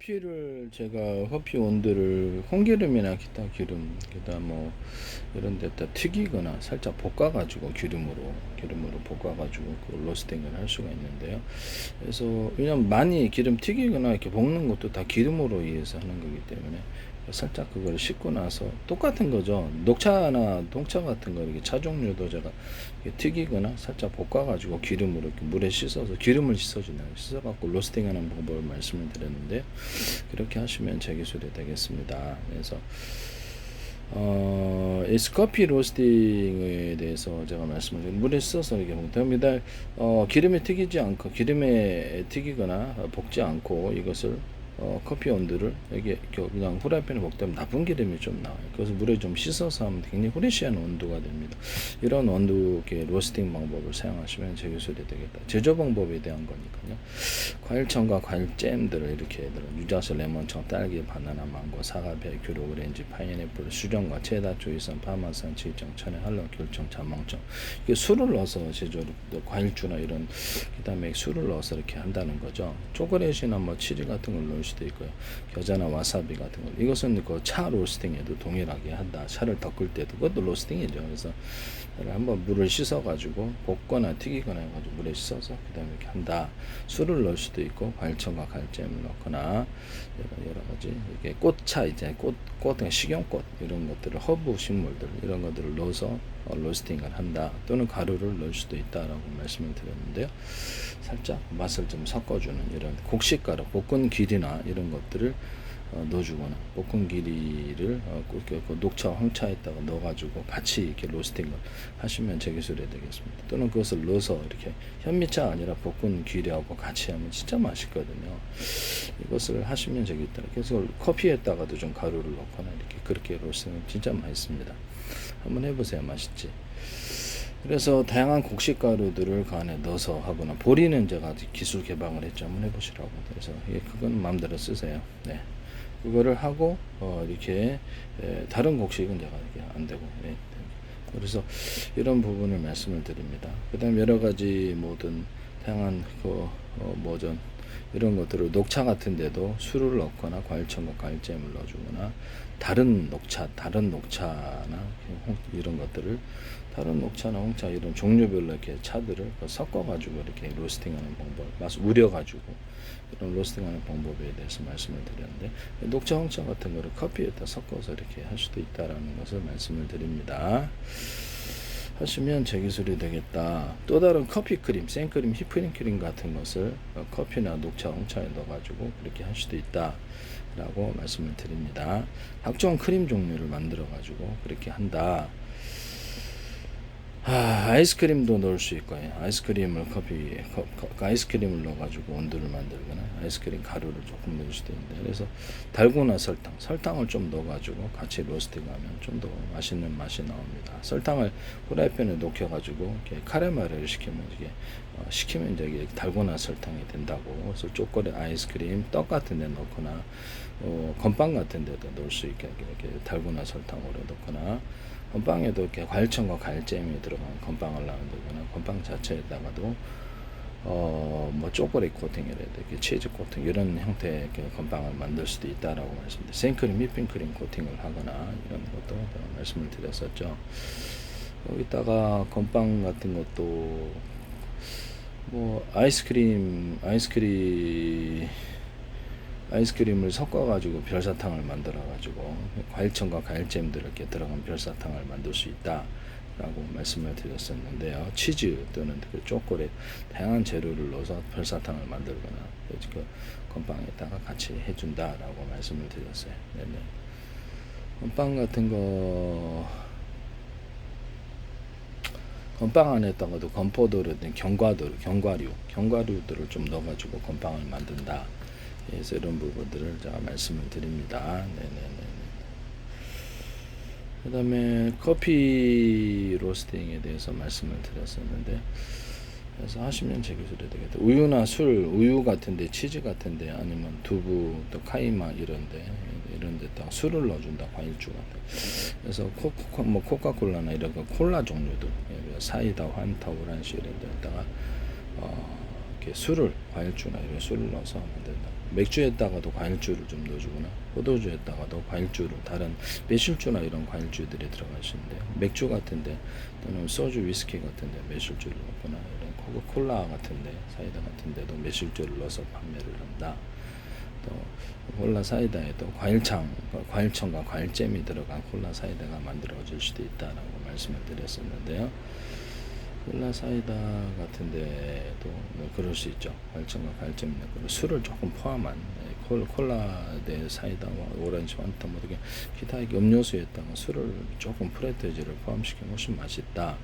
커피를 제가 커피 원두를 콩기름이나 기타 기름, 그다음 뭐 이런 데다 튀기거나 살짝 볶아가지고 기름으로 볶아가지고 그 로스팅을 할 수가 있는데요. 그래서 왜냐면 많이 기름 튀기거나 이렇게 볶는 것도 다 기름으로 의해서 하는 거기 때문에 살짝 그걸 씻고 나서 똑같은 거죠. 녹차나 동차 같은 거 이렇게 차 종류도 제가 이렇게 튀기거나 살짝 볶아가지고 기름으로 이렇게 물에 씻어서 기름을 씻어주나요? 씻어갖고 로스팅하는 방법을 말씀을 드렸는데 그렇게 하시면 제 기술이 되겠습니다. 그래서 에스커피 로스팅에 대해서 제가 말씀을 드린 물에 써서 이렇게 됩니다. 기름에 튀기지 않고 기름에 튀기거나 볶지 않고 이것을 커피 온도를 여기 그냥 후라이팬에 볶다면 나쁜 기름이 좀 나와요. 그래서 물에 좀 씻어서 하면 굉장히 후레쉬한 온도가 됩니다. 이런 온도의 로스팅 방법을 사용하시면 제 기술이 되겠다. 제조 방법에 대한 거니까요. 과일청과 과일잼들을 이렇게 유자수, 레몬청, 딸기, 바나나, 망고, 사과, 배, 귤, 오렌지, 파인애플, 수정과 체다, 조이산, 파마산, 치정, 천연, 할로, 귤청, 자몽청 이게 술을 넣어서 제조를 과일주나 이런 그다음에 술을 넣어서 이렇게 한다는 거죠. 초콜릿이나 뭐 치즈 같은 걸 넣을 수도 있고요. 겨자나 와사비 같은 거. 이것은 그 차 로스팅에도 동일하게 한다. 차를 덮을 때도 그것도 로스팅이죠. 그래서 한번 물을 씻어가지고 볶거나 튀기거나 해가지고 물에 씻어서 그다음에 이렇게 한다. 술을 넣을 수도 있고 과일청과 과일잼을 넣거나 여러 가지 이렇게 꽃차 이제 꽃 식용꽃 이런 것들을 허브 식물들 이런 것들을 넣어서 로스팅을 한다. 또는 가루를 넣을 수도 있다라고 말씀을 드렸는데요. 살짝 맛을 좀 섞어주는 이런 곡식가루, 볶은 길이나 이런 것들을 넣어주거나 볶은 길이를 그 녹차, 황차에다가 넣어가지고 같이 이렇게 로스팅을 하시면 제 기술이 되겠습니다. 또는 그것을 넣어서 이렇게 현미차 아니라 볶은 길이하고 같이 하면 진짜 맛있거든요. 이것을 하시면 되겠다. 그래서 커피에다가도 좀 가루를 넣거나 이렇게 그렇게 로스팅은 진짜 맛있습니다. 한번 해보세요. 맛있지? 그래서 다양한 곡식 가루들을 그 안에 넣어서 하거나 보리는 제가 기술 개방을 했죠. 한번 해보시라고. 그래서 그건 마음대로 쓰세요. 네. 그거를 하고 이렇게 다른 곡식은 제가 이렇게 안 되고 그래서 이런 부분을 말씀을 드립니다. 그다음 여러 가지 모든 다양한 뭐전 이런 것들을 녹차 같은데도 술을 넣거나 과일청과 과일잼을 넣어주거나 다른 녹차나 이런 것들을 다른 녹차나 홍차 이런 종류별로 이렇게 차들을 섞어가지고 이렇게 로스팅하는 방법, 맛을 우려가지고 이런 로스팅하는 방법에 대해서 말씀을 드렸는데 녹차, 홍차 같은 거를 커피에다 섞어서 이렇게 할 수도 있다라는 것을 말씀을 드립니다. 하시면 제 기술이 되겠다. 또 다른 커피 크림, 생크림, 휘프닝 크림 같은 것을 커피나 녹차, 홍차에 넣어가지고 그렇게 할 수도 있다. 라고 말씀을 드립니다. 각종 크림 종류를 만들어 가지고 그렇게 한다. 아이스크림도 넣을 수 있고요. 아이스크림을 아이스크림을 넣어가지고 원두를 만들거나 아이스크림 가루를 조금 넣을 수도 있는데 그래서 달고나 설탕을 좀 넣어가지고 같이 로스팅하면 좀 더 맛있는 맛이 나옵니다. 설탕을 후라이팬에 녹여가지고 이렇게 카레마를 시키면 이제 달고나 설탕이 된다고. 그래서 초콜릿, 아이스크림, 떡 같은 데 넣거나 건빵 같은 데도 넣을 수 있게 이렇게 달고나 설탕으로 넣거나 건빵에도 이렇게 과일청과 과일잼이 들어간 건빵을 나온다거나 건빵 자체에다가도 뭐 초콜릿 코팅이라도 이렇게 치즈 코팅 이런 형태의 건빵을 만들 수도 있다라고 말씀드렸습니다. 생크림, 휘핑크림 코팅을 하거나 이런 것도 말씀을 드렸었죠. 여기다가 건빵 같은 것도 뭐 아이스크림을 섞어가지고 별사탕을 만들어가지고 과일청과 과일잼들 이렇게 들어간 별사탕을 만들 수 있다라고 말씀을 드렸었는데요. 치즈 또는 그 초콜릿 다양한 재료를 넣어서 별사탕을 만들거나 그 건빵에다가 같이 해준다라고 말씀을 드렸어요. 네네. 건빵 같은 거 건빵 안에다가도 건포도든 견과류들을 좀 넣어가지고 건빵을 만든다. 그래서 이런 부분들을 제가 말씀을 드립니다. 네네네. 그 다음에 커피 로스팅에 대해서 말씀을 드렸었는데 그래서 하시면 제 기술이 되겠다. 우유나 우유 같은데 치즈 같은데 아니면 두부 또 카이마 이런데 딱 술을 넣어준다. 과일주 같은. 그래서 코카콜라나 이런 거 콜라 종류들 사이다, 환타, 오란시 이런 데다가 이렇게 술을 과일주나 이런 술을 넣어서 만든다. 맥주에다가도 과일주를 좀 넣어주거나 포도주에다가도 과일주를 다른 매실주나 이런 과일주들이 들어가시는데 맥주 같은데 또는 소주, 위스키 같은데 매실주를 넣거나 이런 코카콜라 같은데 사이다 같은데도 매실주를 넣어서 판매를 한다. 또 콜라 사이다에도 과일청과 과일잼이 들어간 콜라 사이다가 만들어질 수도 있다라고 말씀을 드렸었는데요. 콜라 사이다 같은 데도 뭐 그럴 수 있죠. 과일청과 과일잼 있는 거 술을 조금 포함한 콜라 내 사이다와 오렌지 환타 뭐 이렇게 기타 음료수에다가 술을 조금 프레테즈를 포함시키면 훨씬 맛있다라고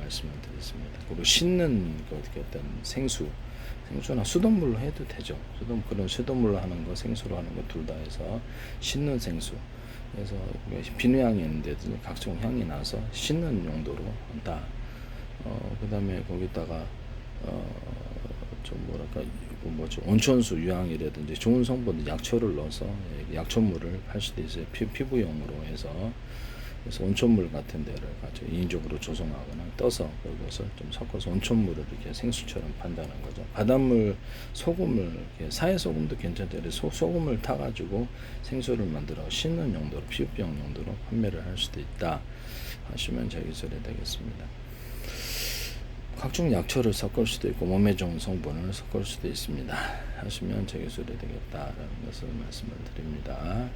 말씀을 드렸습니다. 그리고 씻는 어떤 생수나 수돗물로 해도 되죠. 그런 수돗물로 하는 거, 생수로 하는 거 둘 다 해서 씻는 생수. 그래서 비누향이 있는데도 각종 향이 나서 씻는 용도로 한다. 그 다음에 거기다가 좀 뭐랄까 뭐죠, 온천수 유황이라든지 좋은 성분 약초를 넣어서 약초물을 팔 수도 있어요. 피부용으로 해서. 그래서 온천물 같은 데를 가지고 인위적으로 조성하거나 떠서 그것을 좀 섞어서 온천물을 이렇게 생수처럼 판다는 거죠. 바닷물 소금을 사해소금도 괜찮죠. 소금을 타가지고 생수를 만들어 씻는 용도로 피부병 용도로 판매를 할 수도 있다 하시면 제 기술이 되겠습니다. 각종 약초를 섞을 수도 있고 몸에 좋은 성분을 섞을 수도 있습니다 하시면 제 기술이 되겠다라는 것을 말씀을 드립니다.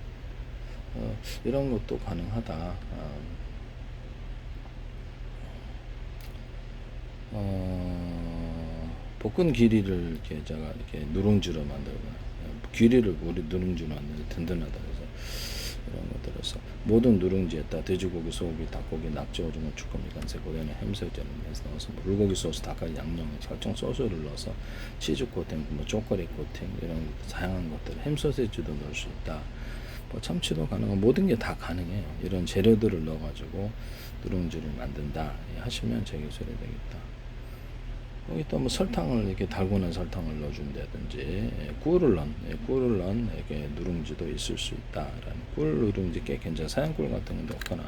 이런 것도 가능하다. 복근 길이를 이렇게 제가 이렇게 누룽지로 만들거나 길이를 우리 누룽지로 만드는 든든하다 그래서 이런 것들에서 모든 누룽지에다 돼지고기, 소고기, 닭고기, 낙지, 오징어, 쭈꾸미, 간세, 고기는 햄소스를 넣어서 물고기 소스, 닭가지, 양념, 각종 소스를 넣어서 치즈 코팅, 뭐 초콜릿 코팅 이런 다양한 것들 햄소스에도 넣을 수 있다. 뭐 참치도 가능하고 모든 게 다 가능해요. 이런 재료들을 넣어가지고 누룽지를 만든다 하시면 제 기술이 되겠다. 여기 또 뭐 설탕을 이렇게 달고난 설탕을 넣어준다든지 꿀을 넣은 이렇게 누룽지도 있을 수 있다라는 꿀 누룽지 꽤 괜찮아. 사양꿀 같은 거 넣거나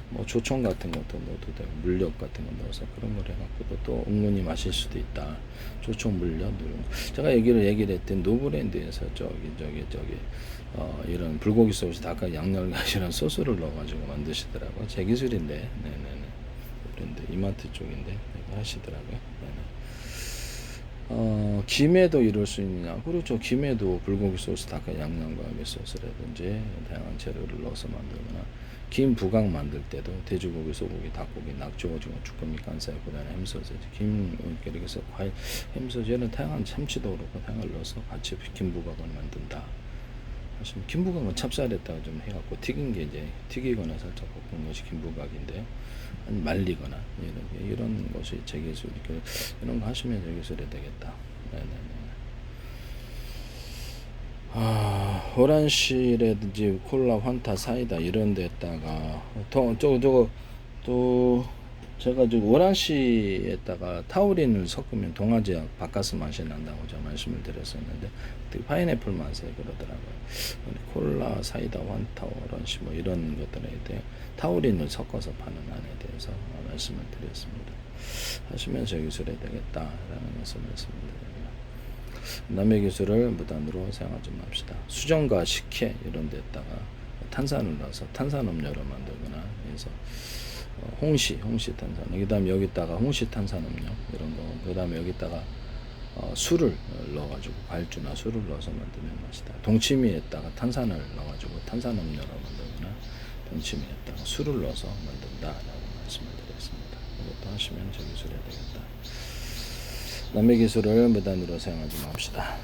뭐 조청 같은 것도 넣어도 되고 물엿 같은 거 넣어서 그런 걸 해갖고도 또 은근히 마실 수도 있다. 조청 물엿 누룽지. 제가 얘기를 했던 노브랜드에서 이런 불고기 소스, 닭가 양념가시랑 소스를 넣어가지고 만드시더라고요. 제 기술인데, 네네네. 브랜드 이마트 쪽인데 하시더라고요. 김에도 이럴 수 있느냐? 그렇죠. 김에도 불고기 소스, 닭가 양념과 소스라든지 다양한 재료를 넣어서 만들거나 김 부각 만들 때도 돼지고기, 소고기, 닭고기, 낙지, 오징어, 쭈꾸미, 간살, 그다음에 햄소스, 김 이렇게 해서 과일, 햄소스에는 다양한 참치도 그렇고 다양한 걸 넣어서 같이 김 부각을 만든다. 하시면 김부각은 찹쌀에다가 좀 해갖고 튀긴 게 이제 튀기거나 살짝 볶은 것이 김부각인데요. 아니 말리거나 이런 것이 제기술 이런 거 하시면 제기술이 되겠다. 네네네. 오란시라든지 콜라, 환타, 사이다 이런 데다가 또 제가 지금 오란시에다가 타우린을 섞으면 동아지약 바카스 맛이 난다고 제가 말씀을 드렸었는데 파인애플 맛에 그러더라고요. 콜라, 사이다, 환타, 오란시 뭐 이런 것들에 대해 타우린을 섞어서 파는 안에 대해서 말씀을 드렸습니다. 하시면 저 기술이 되겠다라는 것을 말씀드립니다. 남의 기술을 무단으로 사용하지 맙시다. 수정과 식혜 이런 데다가 탄산을 넣어서 탄산음료를 만들거나 해서 홍시 탄산, 그 다음에 여기다가 홍시 탄산음료 이런 거, 그 다음에 여기다가 술을 넣어가지고 과일주나 술을 넣어서 만들면 맛이다. 동치미에다가 탄산을 넣어가지고 탄산음료로 만들거나 동치미에다가 술을 넣어서 만든다라고 말씀을 드렸습니다. 이것도 하시면 제 기술이 되겠다. 남의 기술을 무단으로 사용하지 맙시다.